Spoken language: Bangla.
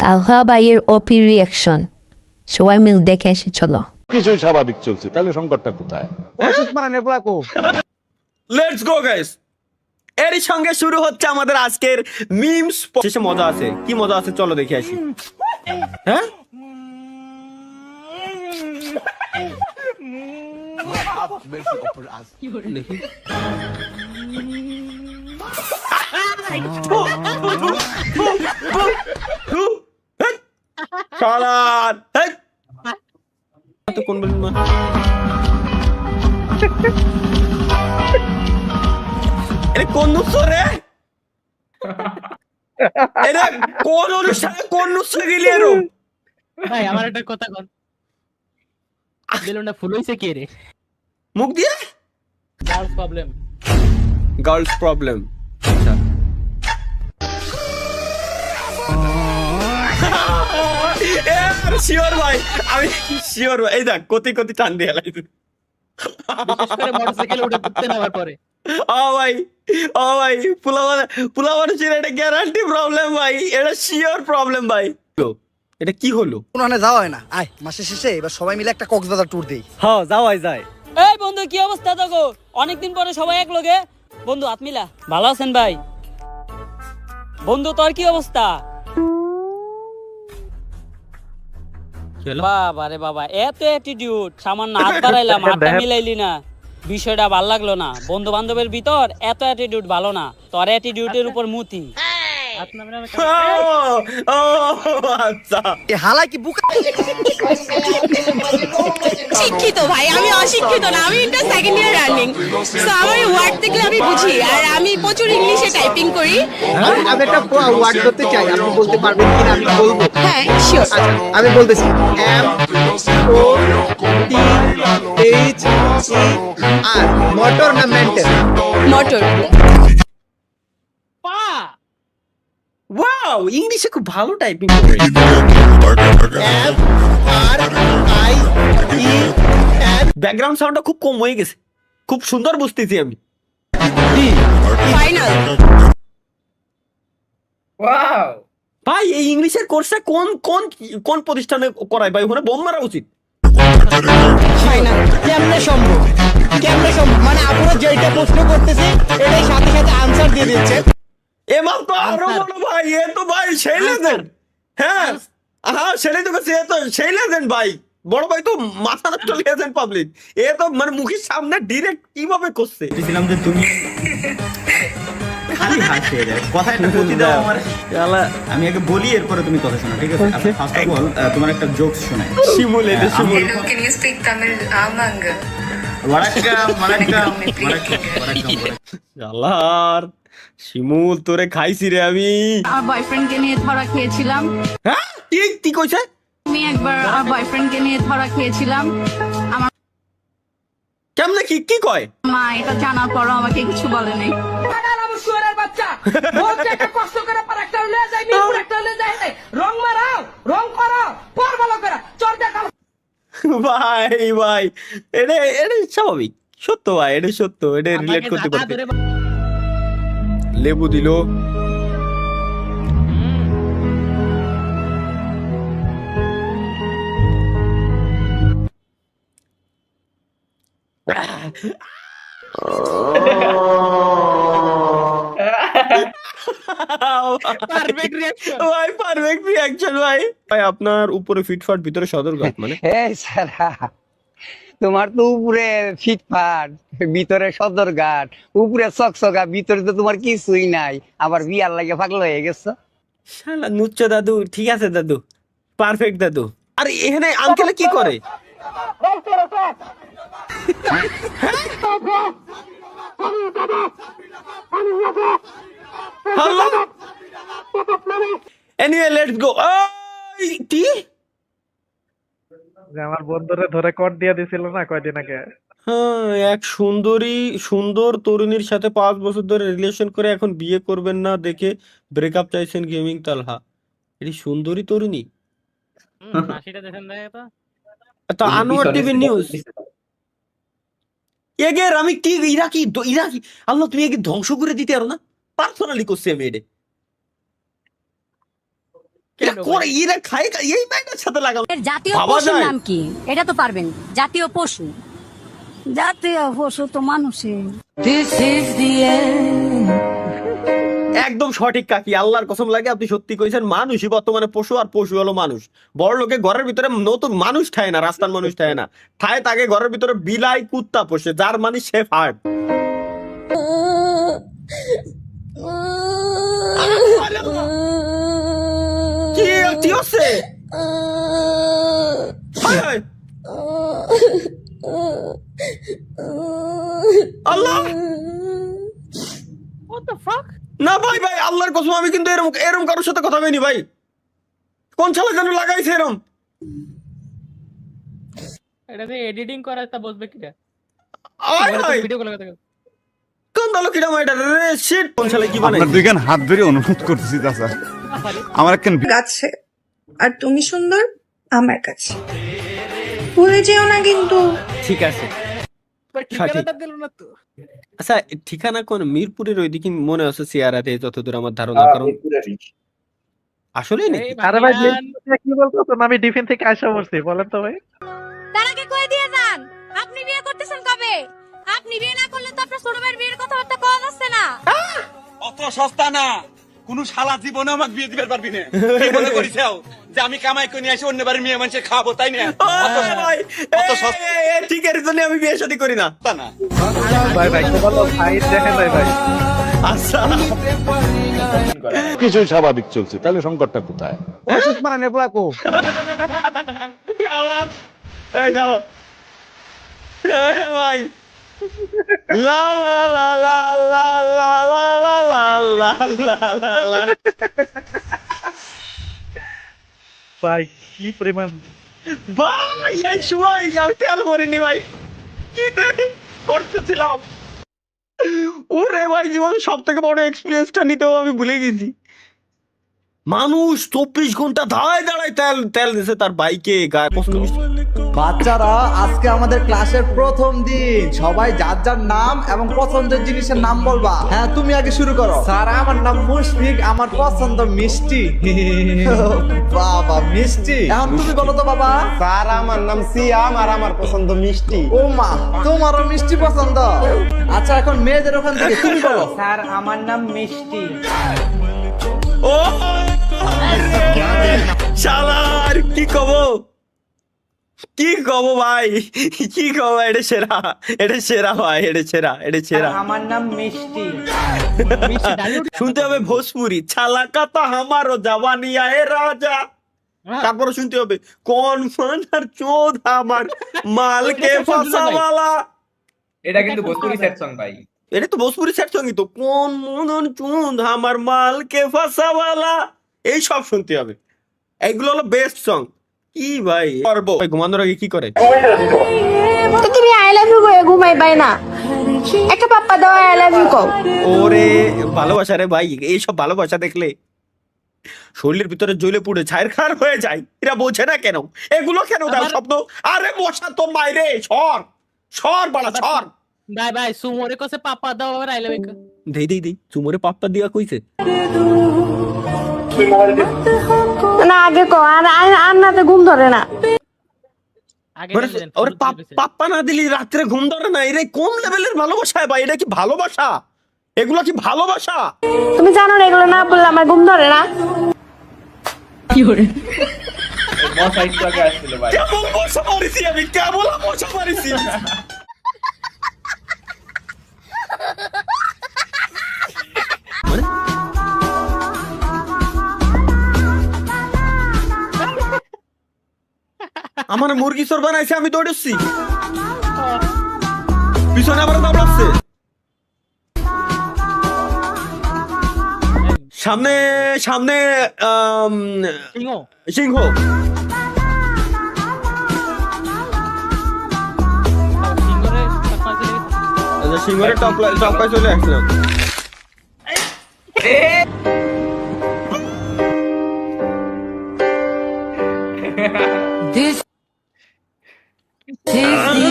তালহা ভাইয়ের ওপি রিয়াকশন সবাই মিল দেখে এসে চলো। কিছুই স্বাভাবিক চলছে, তাহলে সংকটটা কোথায়? Let's go guys. এরই সঙ্গে শুরু হচ্ছে আমাদের আজকের মিমস। শেষে মজা আছে, কি মজা আছে চলো দেখে আসি। হ্যাঁ দেখি। শালার, হেই। তো কোন বলুন না এটা কোন নুসো রে? এটা কোন অনুষ্ঠানে কোন নুসো গেলি এরো? ভাই আমার একটা কথা কন, বেলুনটা ফুল হইছে কে রে? মুখ দিয়ে গার্লস প্রবলেম। Girls problem. আচ্ছা শিওর ভাই, আমি শিওর ভাই। এই দেখ কতি কতি টান দিয়ে লাইছে। বিশেষ করে মোটরসাইকেলে উঠে ঘুরতে নেওয়ার পরে। ও ভাই, ও ভাই, পোলা মানুষের এটা গ্যারান্টি প্রবলেম ভাই, এটা শিওর প্রবলেম ভাই। এটা কি হলো? কোনখানে যাওয়া হয় না। আয় মাসের শেষে এবার সবাই মিলে একটা কক্সবাজার ট্যুর দেই। হ্যাঁ যাওয়াই যায়। এই বন্ধু কি অবস্থা তোগো? অনেকদিন পরে সবাই এক লগে। বন্ধু আতমিলা ভালো আছেন ভাই? বন্ধু তোর কি অবস্থা? বাবা রে বাবা, এত অ্যাটিটিউড! সামান্য হাত বাড়াইলাম, হাতটা মিলাইলি না, বিষয়টা ভাল লাগলো না। বন্ধু বান্ধবের ভিতর এত অ্যাটিটিউড ভালো না, তোর অ্যাটিটিউডের উপর মুতি। আচ্ছা এ হালাই কি বুকা শিক্ষিত ভাই, আমি অশিক্ষিত না, আমি এটা সেকেন্ড ইয়ার রানিং। সো আমার ওয়ার্ড দেখলে আমি বুঝি, আর আমি প্রচুর ইংলিশে টাইপিং করি। আমি একটা ওয়ার্ড করতে চাই, আপনি বলতে পারবেন কিনা আমি বলবো। হ্যাঁ শিওর। আমি বলতেছি M O T H E R motor না মেন্টাল? মোটর। ওয়াও, ইংলিশে খুব ভালো টাইপিং করে। M R I E N background সাউন্ডটা খুব কম হয়ে গেছে, খুব সুন্দর বুঝতেছি আমি। ফাইনাল। ভাই এই ইংলিশের কোর্সটা কোন কোন কোন প্রতিষ্ঠানে করায় ভাই? ওখানে বোম মারা উচিত। ফাইনাল। কেমনে সম্ভব? কেমনে সম্ভব? মানে আপনারা যেটা প্রশ্ন করতেছে এটাই সাথে সাথে আনসার দিয়ে দিচ্ছে। এবার তো আরো বলো ভাই, এ তো ভাই সেই লেজেন্ড। হ্যাঁ হ্যাঁ, সেটাই তো বলছি, এ তো সেই লেজেন্ড ভাই। বড় ভাই তো মাথা নষ্ট লেজেন্ড পাবলিক। এ তো মানে মুখের সামনে ডিরেক্ট কিভাবে করছে। বলছিলাম যে তুমি খালি হাসে যায় কথাটা প্রতি দাও আমার। আমি আগে বলি এরপরে তুমি কথা শোনো, ঠিক আছে? ফার্স্ট অফ অল তোমার একটা জোকস শোনাই। শিমুল এটা শিমুল। Hello, can you speak Tamil? Amanga. ওয়ারাক্কাম ওয়ারাক্কাম ওয়ারাক্কাম ওয়ারাক্কাম। আল্লাহর শিমুল, তোরে খাইছি রে আমি। আমার বয়ফ্রেন্ডকে নিয়ে ধরা খেয়েছিলাম। হ্যাঁ ঠিক কি কইছে? আমি একবার আমার বয়ফ্রেন্ডকে নিয়ে ধরা খেয়েছিলাম। আমার কেমনে কি কি কয়? মা এটা জানার পরও আমাকে কিছু বলেনি। ভাই ভাই, এটা এটা স্বাভাবিক, সত্য ভাই, এটা সত্য, এটা রিলেট করতে পারতে। লেবু দিল। পারফেক্ট রিঅ্যাকশন ভাই, পারফেক্ট রিঅ্যাকশন ভাই। ভাই আপনার উপরে ফিটফাট, ভিতরে সদরঘাট মানে? এই সারা, তোমার তো উপরে ফিটফাট, ভিতরে সদরঘাট, উপরে চকচকা, ভিতরে তো তোমার কিছুই নাই, আবার বিয়ার লাগে পাগল হয়ে গেছো। শালা নুচ্চ দাদু, ঠিক আছে দাদু, পারফেক্ট দাদু। আরে এখানে আঙ্কেলে কি করে? Anyway let's go. এই কি যে আমার বন্ধুরে ধরে কট দিয়ে দিছিল না কয়দিন আগে? হ্যাঁ, এক সুন্দর তরুণীর সাথে 5 বছর ধরে রিলেশন করে এখন বিয়ে করবেন না দেখে ব্রেকআপ চাইছেন গেমিং তালহা। এটি সুন্দরী তরুণী। হাসিটা দেখেন দেখে তো। তা আনোয়ার টিভি নিউজ। এগের আমি কি ইরাকি ইরাকি, আল্লাহ তুমি একে ধ্বংস করে দিতে পারো না? পার্সোনালি করছি আমি এটা। এরা করে এরা খায় এই ব্যাগটার সাথে লাগানো জাতীয় ভাবা পশুর যায়? নাম কি এটা তো পারবেন জাতীয় পশু তো মানুষের একদম সঠিক কাকি, আল্লাহর কসম লাগে আপনি সত্যি কইছেন। মানুষই বর্তমানে পশু, আর পশু হলো মানুষ। বড় লোকে ঘরের ভিতরে নতুন মানুষ ঠায় না, রাস্তার মানুষ ঠায় না, ঠায় তাকে ঘরের ভিতরে বিলাই কুত্তা পোষে, যার মানে সে ফাট। কি হচ্ছে? হায় হায়। আল্লাহ, না ভাই ভাই, আল্লাহর কসম আমি কিন্তু এরকম এরকম কারোর সাথে কথা কইনি ভাই। কোন শালা যেন লাগাইছে এরকম? এটাতে এডিটিং করা তা বসবে কিটা? আয় হায়, ভিডিও কল কথা। কোন দল কিরা মাইটা রে শিট, কোন শালা কি বানাই? আপনার দুইখান হাত ধরে অনুরোধ করতেছি চাচা, আমার একখান কাছে আর তুমি সুন্দর আমার কাছে, ভুলে যেও না কিন্তু। ঠিক আছে, ঠিকানাটা দিল না তো। আচ্ছা ঠিকানা কোন? মিরপুরের ওইদিকে মনে আছে সিয়ারাতে, যতদূর আমার ধারণা। কারণ আসলে নাকি আরে ভাই কি বলতো, আমি ডিফেন্স থেকে আসা বলছি, বলেন তো ভাই। তার আগে কই দিয়ে যান আপনি বিয়ে করতেছেন কবে? আপনি বিয়ে না করলে তো আপনার ছোট ভাইয়ের বিয়ের কথাবার্তা কওয়া যাচ্ছে না। অত সস্তা না, কোন শালা জীবনে আমাকে বিয়ে দিতে পারবি না। কি মনে করিছাও যে আমি কামাই করে নিয়ে আসি অন্য বাড়ির মেয়ে মানুষের খাবো, তাই না? অত সস্তা ঠিক এর জন্য আমি বিয়ে শাদী করি না। না ভাই ভাই কি বলো ভাই, দেখেন ভাই ভাই আচ্ছা কিছুই স্বাভাবিক চলছে, তাহলে সংকটটা কোথায়? মানে বলাকো এই দাও ভাই, লা লা লা লা লা লা লা লা লা লা লা। ভাই কি পরিমাণ ভাই এই সময় আমি তেল করিনি ভাই, কি করতেছিলাম। ওরে ভাই, জীবন সব থেকে বড় এক্সপিরিয়েন্সটা নিতেও আমি ভুলে গেছি। মানুষ 24 ঘন্টা দাঁড়ায় দাঁড়ায় তেল তেল দিছে তার বাইকে, গায়ে পছন্দ। বাচ্চারা, আজকে আমাদের ক্লাসের প্রথম দিন, সবাই যার যার নাম এবং পছন্দের জিনিসের নাম বলবা। হ্যাঁ, তুমি আগে শুরু করো। স্যার, আমার নাম মুশফিক, আমার পছন্দ মিষ্টি। বাবা, মিষ্টি। এখন তুমি বলো তো বাবা। স্যার আমার নাম সিয়াম, আর আমার পছন্দ মিষ্টি। ও মা, তোমারও মিষ্টি পছন্দ। আচ্ছা, এখন মেয়েদের ওখান থেকে তুমি বলো। স্যার আমার নাম মিষ্টি। ও শালার কি কব, কি কব ভাই, কি কব? এটা সেরা, এটা সেরা ভাই, এটা সেরা, এটা সেরা। আমার নাম মিষ্টি। শুনতে হবে ভোজপুরি, ছালা কাতা আমারও জাবানি আয়ে রাজা। তারপরে শুনতে হবে কোন ফানার চোদ আমার মালকে ফাসাওয়ালা। এটা কিন্তু ভোজপুরি সেট সং ভাই। এটা তো ভোজপুরি সেট সঙ্গী তো, কোন মনন চুদ আমার মালকে ফাসাওয়ালা, এই সব শুনতে হবে। এইগুলো হলো বেস্ট সং। কি ভাই করবো ঘুমানোর আগে কি করে? তো তুমি আই লাভ ইউ কই ঘুমাই পাই না, একটা পাপ্পা দাও আই লাভ ইউ কও। ওরে ভালোবাসা রে ভাই, এইসব ভালোবাসা দেখলে শরীরের ভিতরে জ্বলে পুড়ে ছাইরখার হয়ে যায়। এরা বোঝে না কেন এগুলো, কেন দাও শব্দ? আরে বসা তো মাইরে, সর সর বাড়া সর। ভাই ভাই সুমরে কসে পাপা দাও আবার আই লাভ ইউ। দেই দেই দেই, চুমরে পাপ্পা দিয়া কইছে না আগে কও, আর নাতে ঘুম ধরে না। আগে ওরে ওরে পাপ্পা না দিলি রাত্রে ঘুম ধরে না। এরা কোন লেভেলের ভালোবাসা ভাই? এটা কি ভালোবাসা? এগুলো কি ভালোবাসা? তুমি জানো না এগুলো না বললে আমার ঘুম ধরে না। কি করে মশা একটু আগে আসছিল ভাই। কেমন মশা মারিছি আমি, কেমন মশা মারিছি। আমার মুরগি চোর বানাইছে, আমি দৌড়েছি, পিছনে আবার দাবড়াচ্ছে, সামনে সামনে সিংহ সিংহ। সিংহরে টপকায় চলে আসলাম। This is the